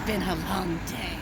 been a long day.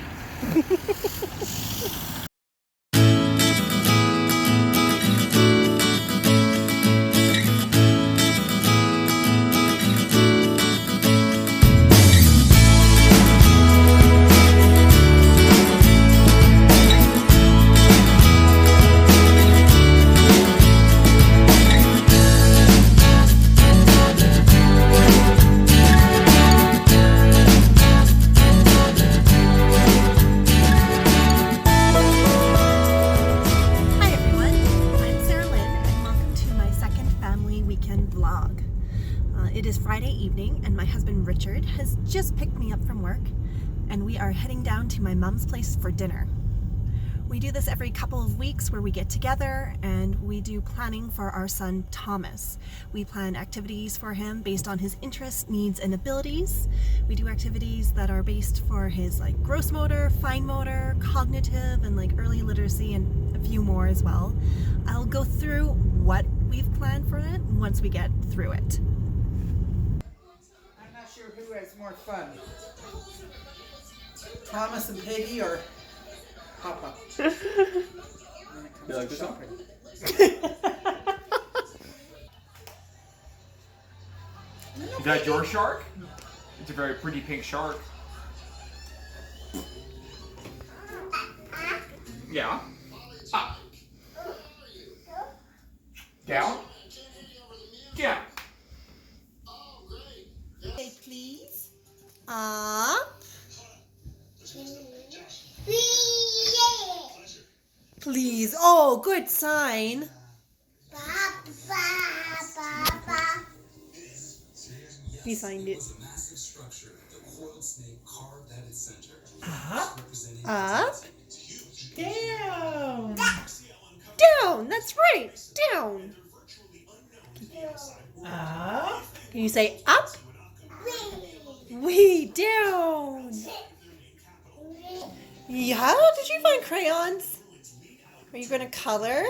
It is Friday evening and my husband Richard has just picked me up from work and we are heading down to my mom's place for dinner. We do this every couple of weeks where we get together and we do planning for our son Thomas. We plan activities for him based on his interests, needs, and abilities. We do activities that are based for his gross motor, fine motor, cognitive, and early literacy, and a few more as well. I'll go through what we've planned for it once we get through it. I'm not sure who has more fun, Thomas and Peggy or Papa. You like this one? Is that your shark? It's a very pretty pink shark. Yeah. Up. Down. Down. Okay, please. Up. Please. Oh, good sign. He signed it. Up. Up. Down. Down. That's right. Down. Up. Can you say up? Way down. Yeah, did you find crayons? Are you going to color?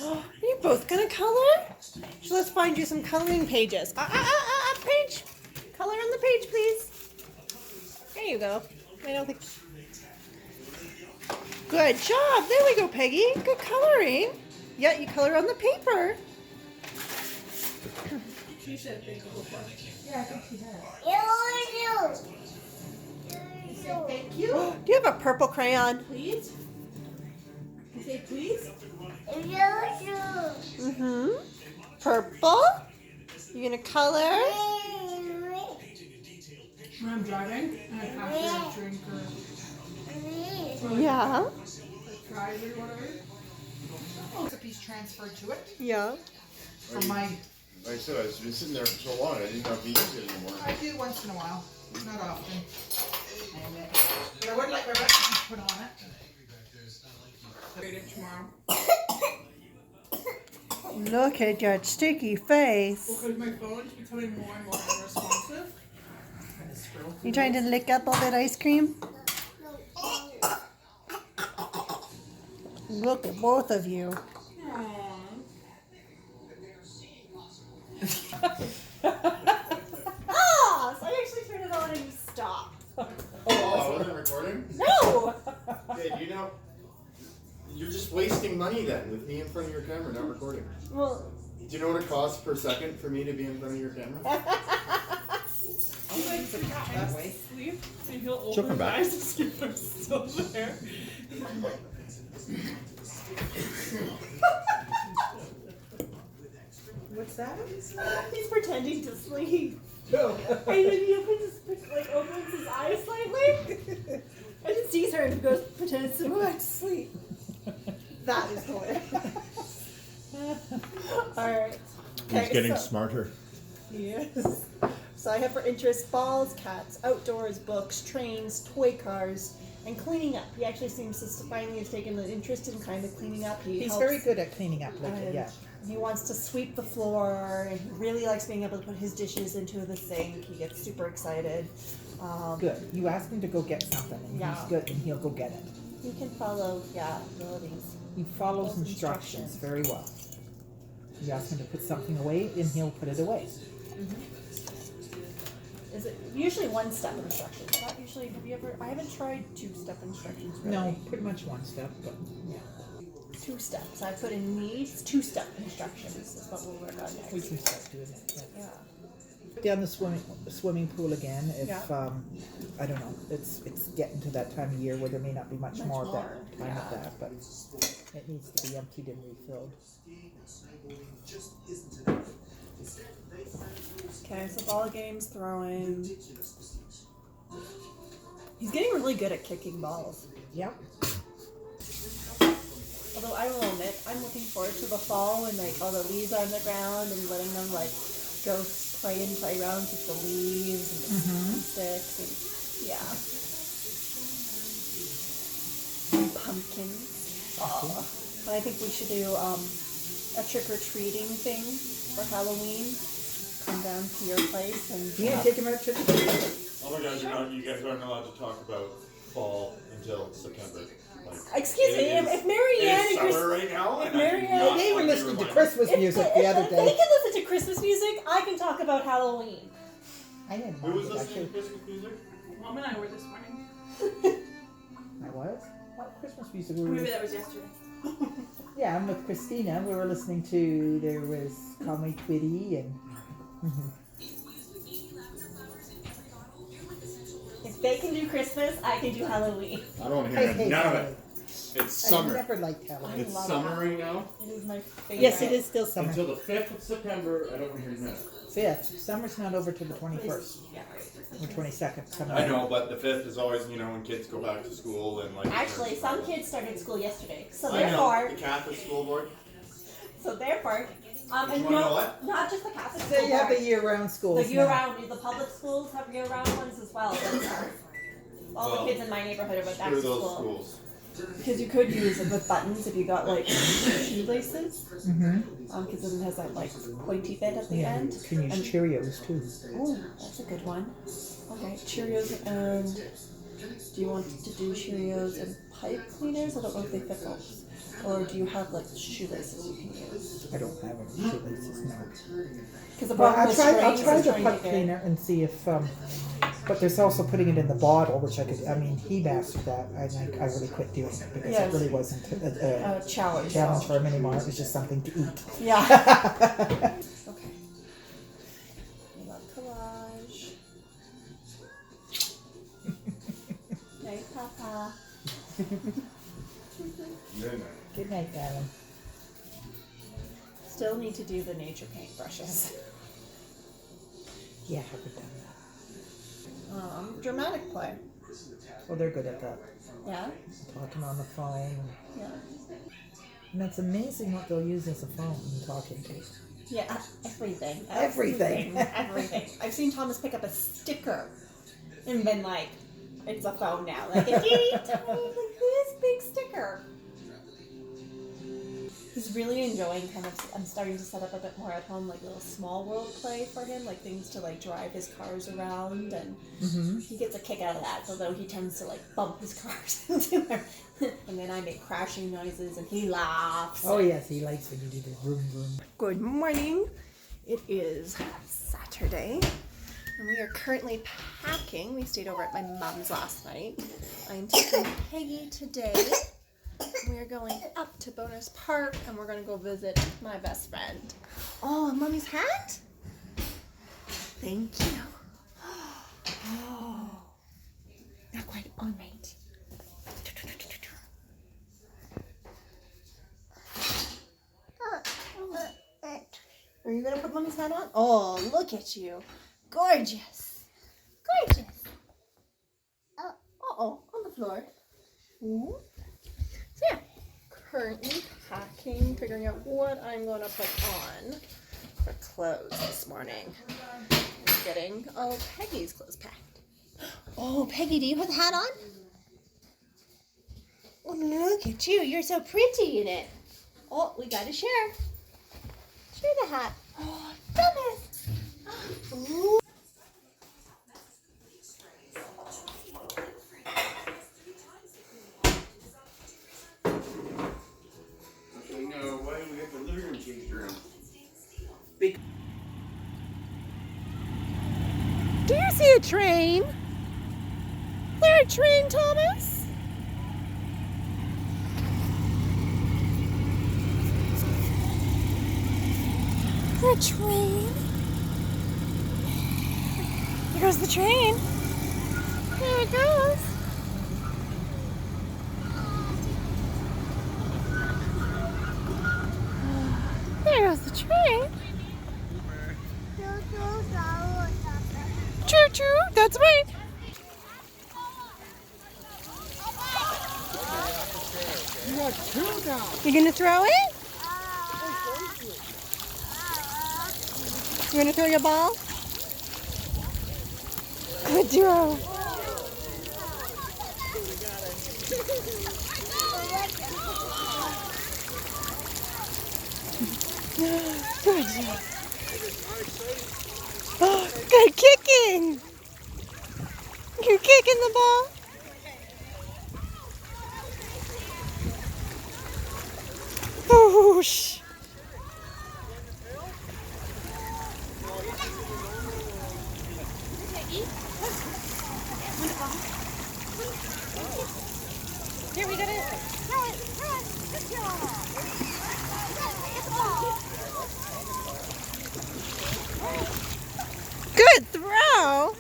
Are you both going to color? So let's find you some coloring pages. Page. Color on the page, please. There you go. I don't think... Good job. There we go, Peggy. Good coloring. Yeah, you color on the paper. She said thank you. Yeah, I think she has. Thank you. Do you have a purple crayon? Please. You say please. Mm-hmm. Purple. You gonna color? When I'm driving and I have to drink or Yeah. fries or whatever. Recipes transferred to it Yeah. from my... Like I said, I've been sitting there for so long, I didn't know if you used it anymore. I do once in a while, not often. But I would like my recipes put on it. Read it tomorrow. Look at your sticky face. Because my phone's becoming more and more unresponsive. You trying to lick up all that ice cream? Look at both of you. So I actually turned it on and you stopped. Oh, I wasn't recording? No! Hey, you know, you're just wasting money then with me in front of your camera, not recording. Well, Do you know what it costs per second for me to be in front of your camera? That way. Sleep, and he'll open She'll come his back. eyes and see if I'm still there. What's that? he's pretending to sleep. No. And then he opens his eyes slightly. And then sees her and goes, pretends to go back to sleep. That is hilarious. Alright. He's getting smarter. Yes. So I have for interest balls, cats, outdoors, books, trains, toy cars, and cleaning up. He actually seems to finally has taken an interest in kind of cleaning up. He's He's very good at cleaning up lately, yeah. He wants to sweep the floor, and he really likes being able to put his dishes into the sink. He gets super excited. Good. You ask him to go get something, and Yeah. he's good, and he'll go get it. He can follow, abilities. He follows Those instructions instructions. very well. You ask him to put something away, and he'll put it away. Is it usually one-step instructions? Not usually. Have you ever? I haven't tried two-step instructions. Really. No, pretty much one step, but yeah. 2 steps. I put in needs. 2-step instructions is what we'll work on next. We can start doing it. Yeah. Down the swimming pool again. If Yeah. I don't know, it's getting to that time of year where there may not be much more of that time yeah. of that, but it needs to be emptied and refilled. Okay, so ball games, throwing. He's getting really good at kicking balls. Yep. Although I will admit, I'm looking forward to the fall when like all the leaves are on the ground and letting them like go play in playgrounds with the leaves and the sticks and yeah. And pumpkins. Oh. But I think we should do a trick-or-treating thing for Halloween. Come down to your place and You gonna take him out trick or treating? Oh my God, you guys aren't allowed to talk about fall until September. Excuse me, if Marianne and Chris, summer right now, if and I do Marianne- not They were want to listening to remind Christmas music the other if they day. can listen to Christmas music, I can talk about Halloween. I didn't Who mind was it listening actually. to Christmas music? Mom and I were this morning. I was? What Christmas music were we Maybe listening? that was yesterday. Yeah, I'm with Christina. We were listening to, there was Call Me Twitty and... If they can do Christmas, I can do Halloween. I don't want to Hey, hear hey, none of hey. it. It's I summer. never liked Halloween. It's love summer it. right now. It is my favorite. Yes, it is still summer. Until the 5th of September, I don't want to hear none. 5th. Summer's not over till the 21st. Yeah. Or 22nd. something I like know, but the 5th is always, when kids go back to school and like. Actually, some kids started school yesterday, so I know, therefore, the Catholic school board. and You wanna know no, what? not just the Catholic that. school So you have board. the year-round schools The now. year-round, the public schools have year-round ones as well. But, all Well, the kids in my neighborhood went back Screw to those school. schools. Because you could use it with buttons if you got like shoelaces. Because then it has that like pointy bit at the Yeah, end. you can use And- Cheerios too. Oh, that's a good one. Okay, Cheerios and do you want to do Cheerios and pipe cleaners? I don't know if they fit those. Or do you have like shoelaces you can use? I don't have any shoelaces now. Because the Well, problem I'll with try strings the is trying pipe to get. cleaner and see if, but there's also putting it in the bottle, which he mastered that. I really quit doing it because Yes. it really wasn't a Challenge. challenge for him anymore. It was just something to eat. Yeah. Okay. I love collage. Hey, Papa. Good night, darling. Still need to do the nature paint brushes. Yeah, I haven't done that. Dramatic play. Well, they're good at that. Yeah. Talking on the phone. Yeah. And it's amazing what they'll use as a phone and talking to. Yeah. Everything. Everything. Everything. I've seen Thomas pick up a sticker and been like, it's a phone now. Like a teeny tiny, like this big sticker. He's really enjoying I'm starting to set up a bit more at home, like little small world play for him, like things to like drive his cars around, and he gets a kick out of that, although he tends to like bump his cars into her. And then I make crashing noises and he laughs. Oh yes, he likes when you do the vroom vroom. Good morning. It is Saturday, and we are currently packing. We stayed over at my mom's last night. I'm taking Peggy today. We are going up to Bowness Park, and we're going to go visit my best friend. Oh, and Mommy's hat? Thank you. Oh, not quite on right. Are you going to put Mommy's hat on? Oh, look at you. Gorgeous. Gorgeous. Uh-oh, on the floor. Ooh. So yeah, currently packing, figuring out what I'm going to put on for clothes this morning. I'm getting, Peggy's clothes packed. Oh, Peggy, do you have the hat on? Oh, look at you. You're so pretty in it. Oh, we got to share. Share the hat. Oh, goodness. Ooh. No, why do we have the living room changed around? Do you see a train? There a train, Thomas? There a train? Here goes the train. There it goes. There goes the train. Choo choo, that's right. You gonna throw it? You gonna throw your ball? Good throw. Good job. Oh, good kicking. You kicking the ball? Whoosh. Here, we got it. Throw it. Good job. Get the ball. Good throw.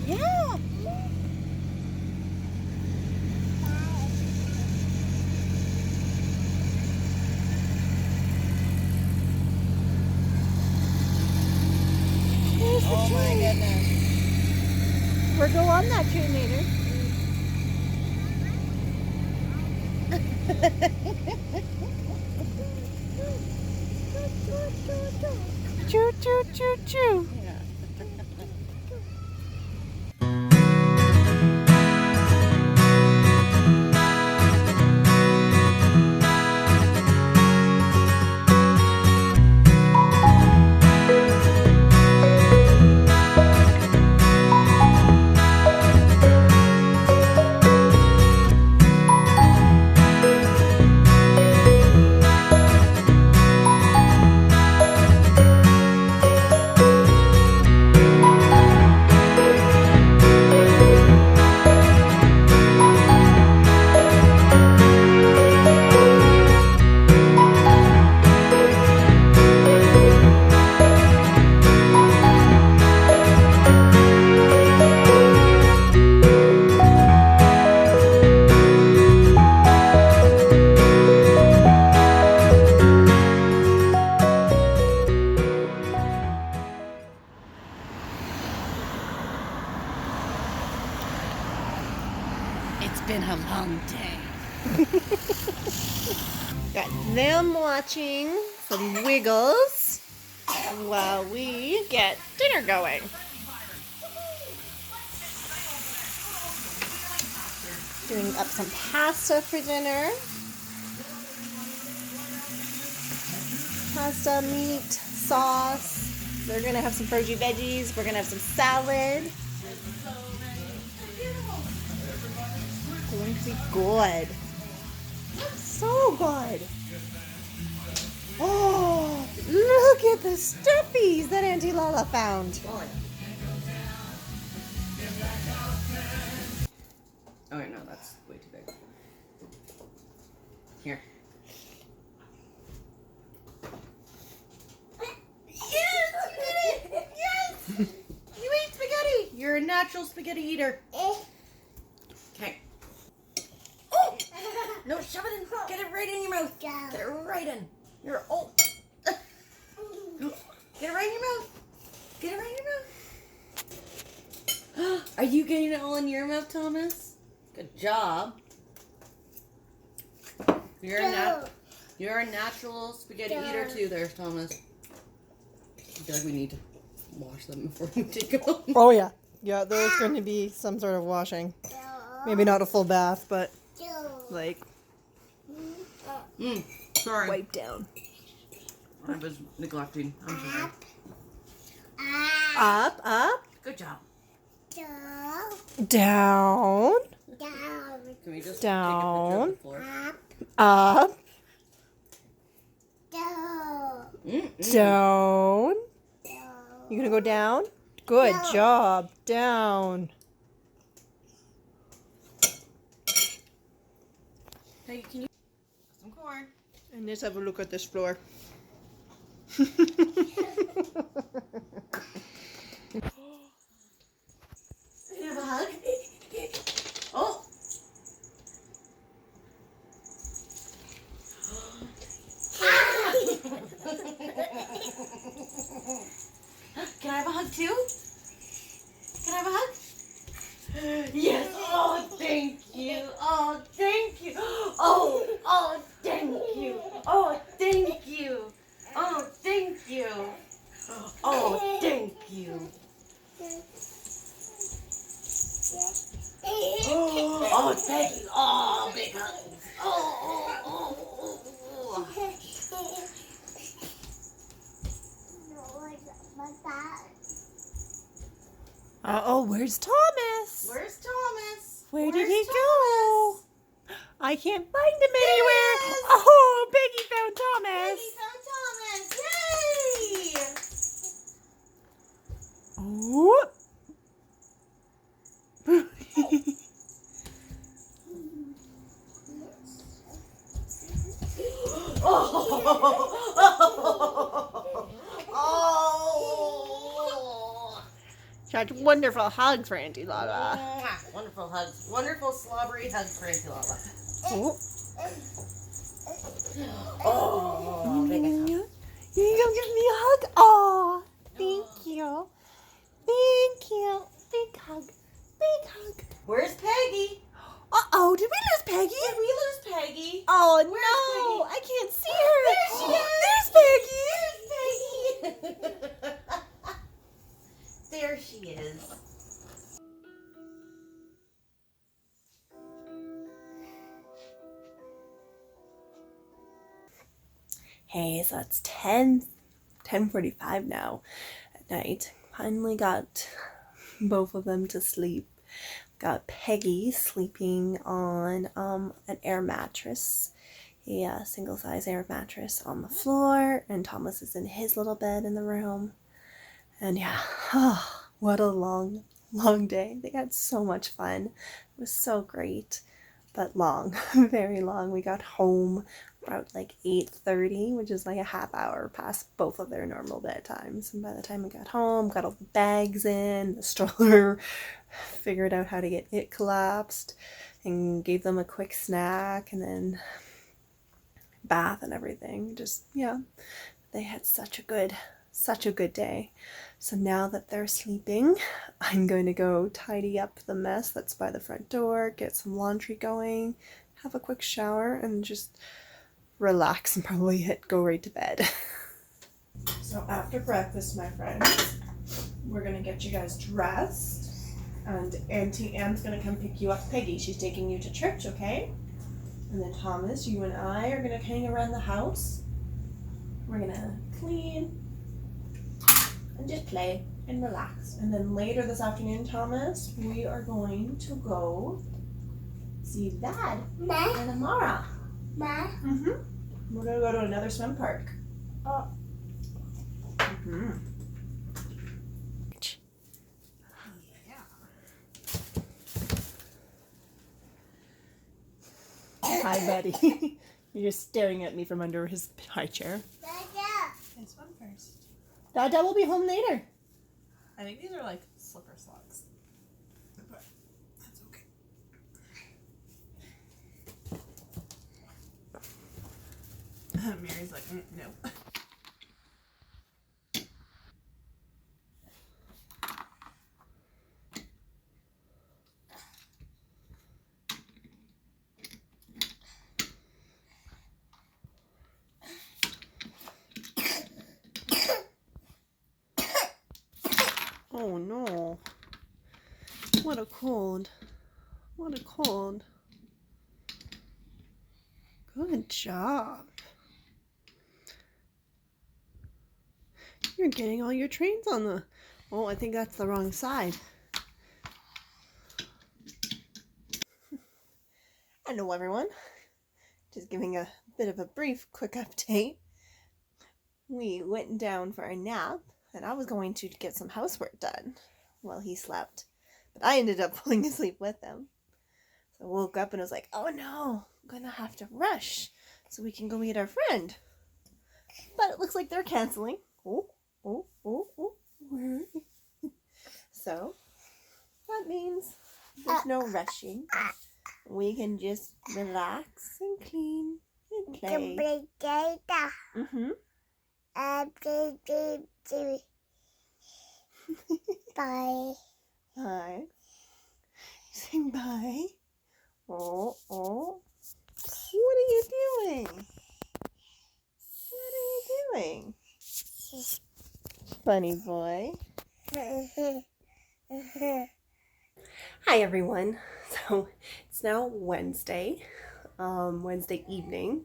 Yeah. Oh my goodness. We'll go on that train later. Choo choo choo choo. It's been a long day. Got them watching some Wiggles while we get dinner going. Doing up some pasta for dinner. Pasta, meat, sauce. They're gonna have some frozen veggies. We're gonna have some salad. Going to be good. So good. Oh, look at the stuffies that Auntie Lala found. Oh wait, no, that's way too big. Here. Yes! You did it! Yes! You ate spaghetti! You're a natural spaghetti eater. Okay. Oh! No, shove it in. Get it right in your mouth. Get it right in. You're oh. Get it right in your mouth. Get it right in your mouth. Are you getting it all in your mouth, Thomas? Good job. You're a natural spaghetti eater too, there, Thomas. I feel like we need to wash them before we take them home. Oh yeah. Yeah, there's going to be some sort of washing. Maybe not a full bath, but like Sorry. wipe down. I was neglecting. I'm sorry. Up, up, Good job. down, Can we just down, take a picture of the floor? Up. Mm-mm. Down. You gonna go down? Good job. Down. Peggy, can you some corn? And let's have a look at this floor. Can you have a hug? Oh. Can I have a hug too? Can I have a hug? Yes. Oh, thank you. Oh, thank you. Oh, thank you. Oh, thank you. Oh, thank you. Oh, thank you. Oh, thank you. Oh, big hugs. Oh. Oh, where's Thomas? Where's Thomas? Where did Where's he go? Thomas? I can't find him anywhere. There he is. Oh, Peggy found Thomas. Baby found Thomas. Yay! Oh. Oh. Such wonderful hugs for Auntie Lala. Mwah. Wonderful hugs. Wonderful slobbery hugs for Auntie Lala. Oh. Oh, big hug. You gonna give me a hug? Oh, thank you. Thank you. Big hug. Big hug. Where's Peggy? Uh-oh, did we lose Peggy? Did we lose Peggy? Oh, Where's no. Peggy? I can't see her. There she is. There's Peggy. There's Peggy. There she is. Hey, so it's 10:45 now at night. Finally got both of them to sleep. Got Peggy sleeping on an air mattress, a single size air mattress on the floor, and Thomas is in his little bed in the room. And yeah, what a long day. They had so much fun. It was so great, but long, very long. We got home about like 8:30, which is like a half hour past both of their normal bedtimes. And by the time we got home, got all the bags in, the stroller, figured out how to get it collapsed, and gave them a quick snack, and then bath and everything. Just, yeah, they had such a good day. So now that they're sleeping, I'm going to go tidy up the mess that's by the front door, get some laundry going, have a quick shower, and just relax and probably go right to bed. So after breakfast, my friends, we're gonna get you guys dressed, and Auntie Anne's gonna come pick you up. Peggy, she's taking you to church, okay? And then Thomas, you and I are gonna hang around the house. We're gonna clean and just play and relax. And then later this afternoon, Thomas, we are going to go see Dad and Amara. Mm-hmm. We're gonna go to another swim park. Oh. Mm-hmm. Hi, buddy. You're just staring at me from under his high chair. This one first. Dada will be home later. I think these are like slipper slots. But that's okay. Mary's like, no. Oh no. What a cold. What a cold. Good job. You're getting all your trains on the... Oh, I think that's the wrong side. Hello, everyone. Just giving a bit of a brief, quick update. We went down for a nap, and I was going to get some housework done while he slept. But I ended up falling asleep with him. So I woke up and was like, oh no, I'm gonna have to rush so we can go meet our friend. But it looks like they're canceling. Oh. So that means there's no rushing. We can just relax and clean and play. Mm-hmm. Bye. Bye. Saying bye. Oh. What are you doing? What are you doing? Funny boy. Hi everyone. So it's now Wednesday evening.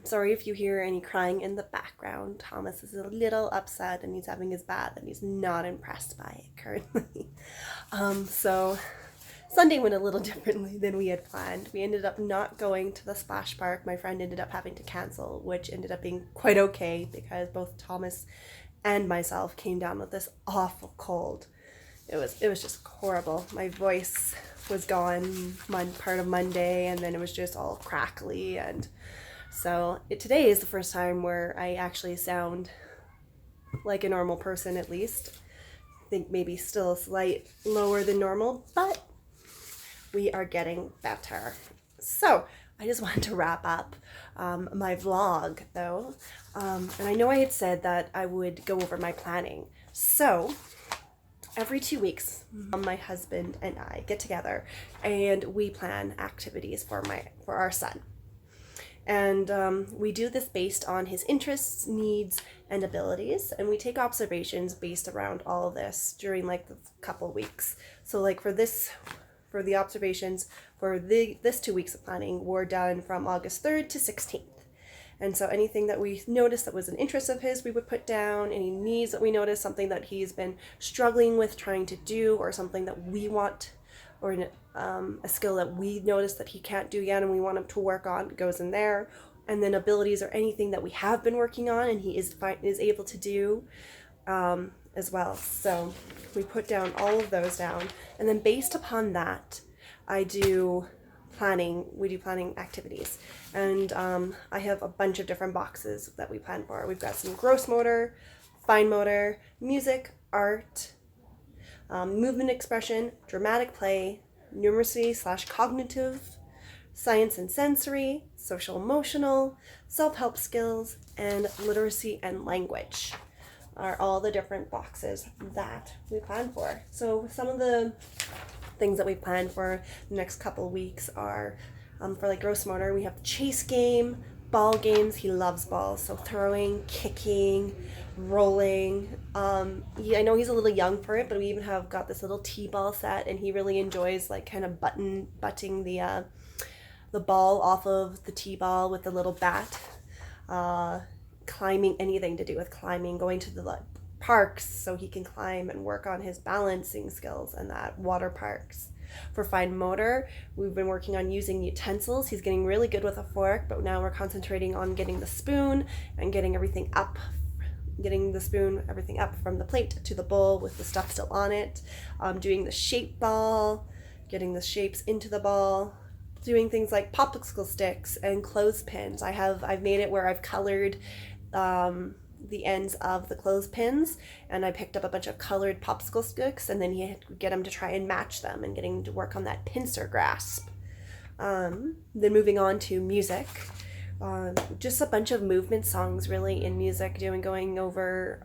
Sorry if you hear any crying in the background. Thomas is a little upset and he's having his bath and he's not impressed by it currently. So Sunday went a little differently than we had planned. We ended up not going to the splash park. My friend ended up having to cancel, which ended up being quite okay because both Thomas and myself came down with this awful cold. It was just horrible. My voice was gone part of Monday, and then it was just all crackly, and so today is the first time where I actually sound like a normal person, at least. I think maybe still a slight lower than normal, but we are getting better. So I just wanted to wrap up my vlog though, and I know I had said that I would go over my planning. So every 2 weeks, my husband and I get together and we plan activities for our son. And we do this based on his interests, needs, and abilities, and we take observations based around all of this during like the couple weeks. So like for the observations for this 2 weeks of planning were done from August 3rd to 16th. And so anything that we noticed that was an interest of his, we would put down. Any needs that we noticed, something that he's been struggling with trying to do, or something that we want, or a skill that we notice that he can't do yet and we want him to work on, goes in there. And then abilities or anything that we have been working on and he is able to do as well. So we put down all of those down, and then based upon that, we do planning activities. And I have a bunch of different boxes that we plan for. We've got some gross motor, fine motor, music, art, movement expression, dramatic play, numeracy/cognitive, science and sensory, social emotional, self-help skills, and literacy and language are all the different boxes that we plan for. So some of the things that we plan for the next couple weeks are for like gross motor, we have the chase game, ball games. He loves balls, so throwing, kicking, rolling. I know he's a little young for it, but we even have got this little t-ball set, and he really enjoys like kind of butting the ball off of the t-ball with the little bat. Climbing, anything to do with climbing, going to the parks so he can climb and work on his balancing skills, and that water parks. For fine motor, we've been working on using utensils. He's getting really good with a fork, but now we're concentrating on getting the spoon and getting everything up from the plate to the bowl with the stuff still on it. Doing the shape ball, getting the shapes into the ball, doing things like popsicle sticks and clothespins. I've made it where I've colored the ends of the clothespins, and I picked up a bunch of colored popsicle sticks, and then you had to get him to try and match them and getting to work on that pincer grasp. Then moving on to music, just a bunch of movement songs really in music, going over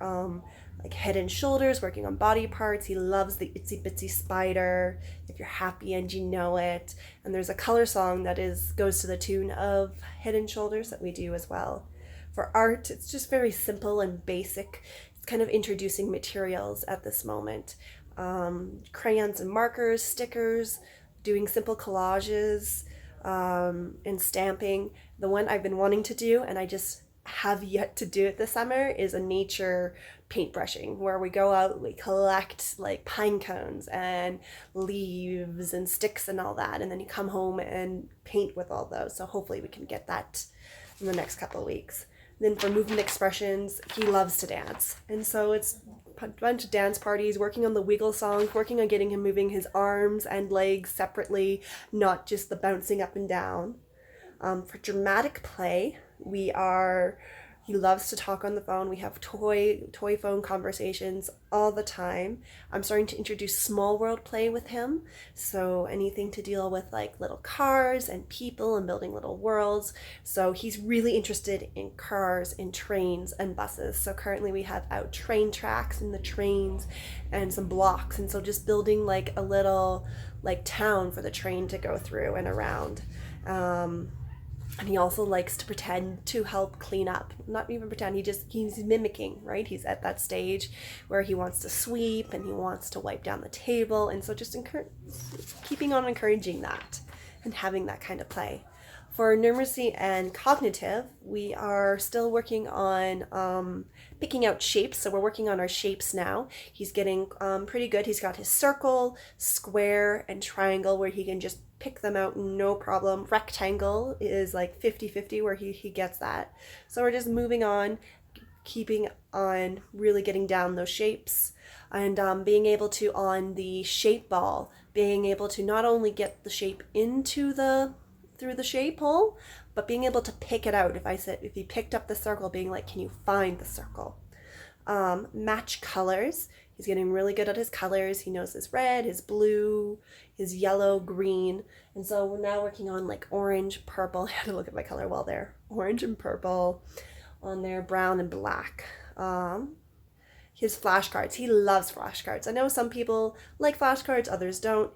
like head and shoulders, working on body parts. He loves the Itsy Bitsy Spider, If You're Happy and You Know It, and there's a color song that goes to the tune of Head and Shoulders that we do as well. For art, it's just very simple and basic. It's kind of introducing materials at this moment. Crayons and markers, stickers, doing simple collages, and stamping. The one I've been wanting to do, and I just have yet to do it this summer is a nature paintbrushing, where we go out, we collect like pine cones and leaves and sticks and all that, and then you come home and paint with all those. So hopefully we can get that in the next couple of weeks. Then for movement expressions, he loves to dance, and so it's a bunch of dance parties, working on the wiggle songs, working on getting him moving his arms and legs separately, not just the bouncing up and down. For dramatic play, he loves to talk on the phone. We have toy phone conversations all the time. I'm starting to introduce small world play with him. So anything to deal with like little cars and people and building little worlds. So he's really interested in cars and trains and buses. So currently we have out train tracks and the trains and some blocks. And so just building like a little like town for the train to go through and around. And he also likes to pretend to help clean up. Not even pretend, he's mimicking, right? He's at that stage where he wants to sweep and he wants to wipe down the table. And so just keeping on encouraging that and having that kind of play. For numeracy and cognitive, we are still working on picking out shapes. So we're working on our shapes now. He's getting pretty good. He's got his circle, square, and triangle where he can just pick them out no problem. Rectangle is like 50-50 where he gets that. So we're just moving on, keeping on really getting down those shapes, and being able to, on the shape ball, being able to not only get the shape into through the shape hole, but being able to pick it out. If he picked up the circle, being like, can you find the circle? Match colors. He's getting really good at his colors. He knows his red, his blue, his yellow, green. And so we're now working on like orange, purple. I had to look at my color wall there. Orange and purple on there, brown and black. His flashcards. He loves flashcards. I know some people like flashcards, others don't.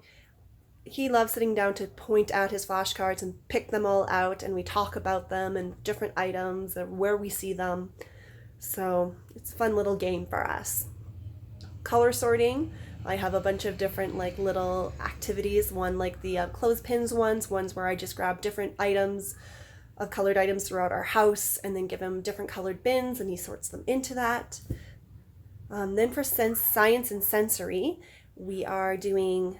He loves sitting down to point out his flashcards and pick them all out, and we talk about them and different items and where we see them. So it's a fun little game for us. Color sorting. I have a bunch of different like little activities. One like the clothespins ones where I just grab different items of colored items throughout our house and then give him different colored bins and he sorts them into that. Then for science and sensory, we are doing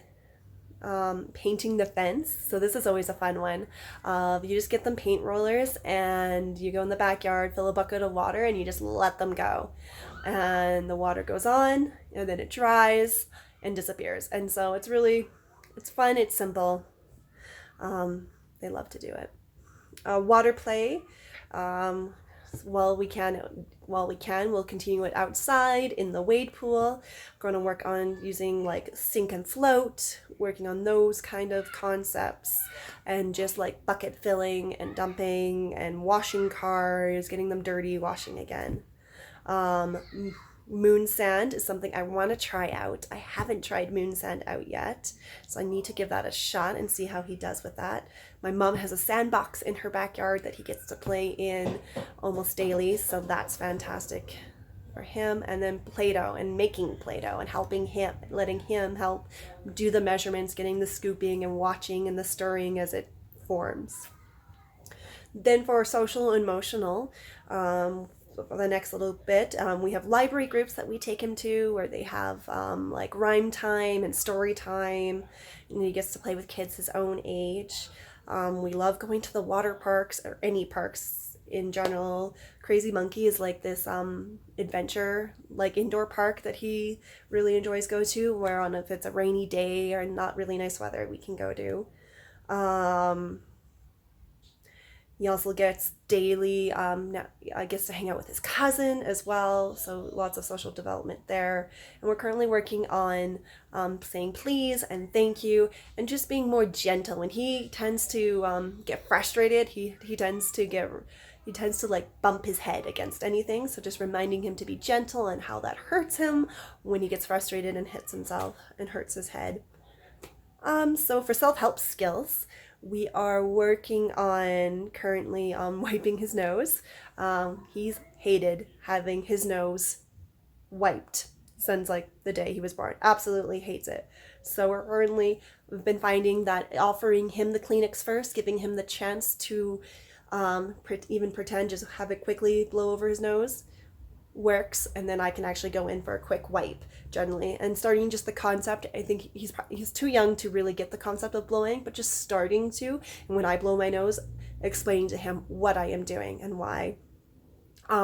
painting the fence. So this is always a fun one. You just get them paint rollers and you go in the backyard, fill a bucket of water, and you just let them go. And the water goes on and then it dries and disappears. And so it's fun, it's simple. They love to do it. Water play. While we can, we'll continue it outside in the wade pool. We're going to work on using like sink and float, working on those kind of concepts, and just like bucket filling and dumping and washing cars, getting them dirty, washing again. Moon sand is something I want to try out. I haven't tried moon sand out yet, so I need to give that a shot and see how he does with that. My mom has a sandbox in her backyard that he gets to play in almost daily, so that's fantastic for him. And then Play-Doh and making Play-Doh and helping him, letting him help do the measurements, getting the scooping and watching and the stirring as it forms. Then for social and emotional, for the next little bit, we have library groups that we take him to where they have like rhyme time and story time, and he gets to play with kids his own age. We love going to the water parks or any parks in general. Crazy Monkey is like this adventure, like indoor park that he really enjoys go to, where on if it's a rainy day or not really nice weather, we can go to. He also gets daily, gets to hang out with his cousin as well, so lots of social development there. And we're currently working on saying please and thank you and just being more gentle. When he tends to get frustrated, he tends to like bump his head against anything, so just reminding him to be gentle and how that hurts him when he gets frustrated and hits himself and hurts his head. So for self-help skills, we are working on currently wiping his nose. He's hated having his nose wiped since like the day he was born. Absolutely hates it. So we've been finding that offering him the Kleenex first, giving him the chance to even pretend, just have it quickly blow over his nose works, and then I can actually go in for a quick wipe generally. And starting just the concept, I think he's too young to really get the concept of blowing, but just starting to, and when I blow my nose, explaining to him what I am doing and why.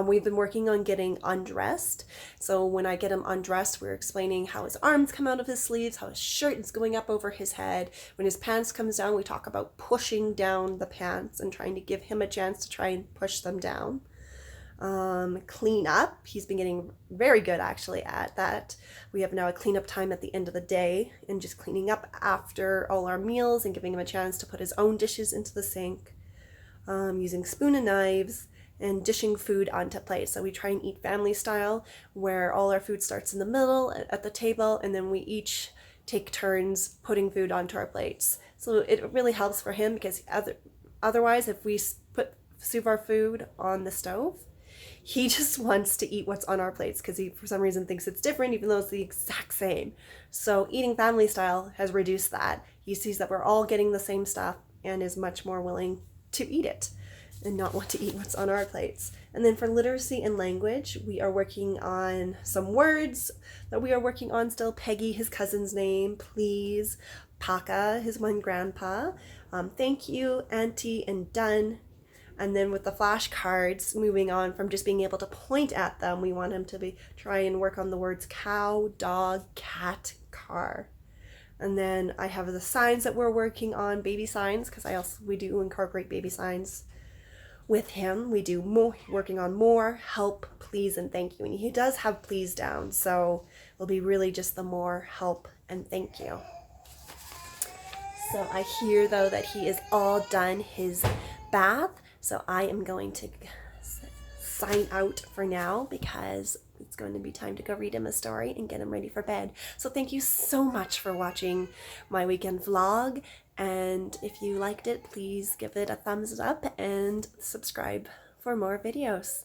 We've been working on getting undressed. So when I get him undressed, we're explaining how his arms come out of his sleeves, how his shirt is going up over his head. When his pants comes down, we talk about pushing down the pants and trying to give him a chance to try and push them down. Clean up. He's been getting very good actually at that. We have now a cleanup time at the end of the day and just cleaning up after all our meals and giving him a chance to put his own dishes into the sink, using spoon and knives, and dishing food onto plates. So we try and eat family style, where all our food starts in the middle at the table, and then we each take turns putting food onto our plates. So it really helps for him, because otherwise if we serve our food on the stove, he just wants to eat what's on our plates because he for some reason thinks it's different, even though it's the exact same. So eating family style has reduced that. He sees that we're all getting the same stuff and is much more willing to eat it and not want to eat what's on our plates. And then for literacy and language, we are working on some words that we are working on still. Peggy, his cousin's name, please. Paka, his one grandpa. Thank you, auntie, and done. And then with the flashcards, moving on from just being able to point at them, we want him to try and work on the words cow, dog, cat, car. And then I have the signs that we're working on, baby signs, because we do incorporate baby signs with him. We do working on more, help, please, and thank you. And he does have please down, so it'll be really just the more help and thank you. So I hear though that he is all done his bath, so I am going to sign out for now because it's going to be time to go read him a story and get him ready for bed. So thank you so much for watching my weekend vlog, and if you liked it, please give it a thumbs up and subscribe for more videos.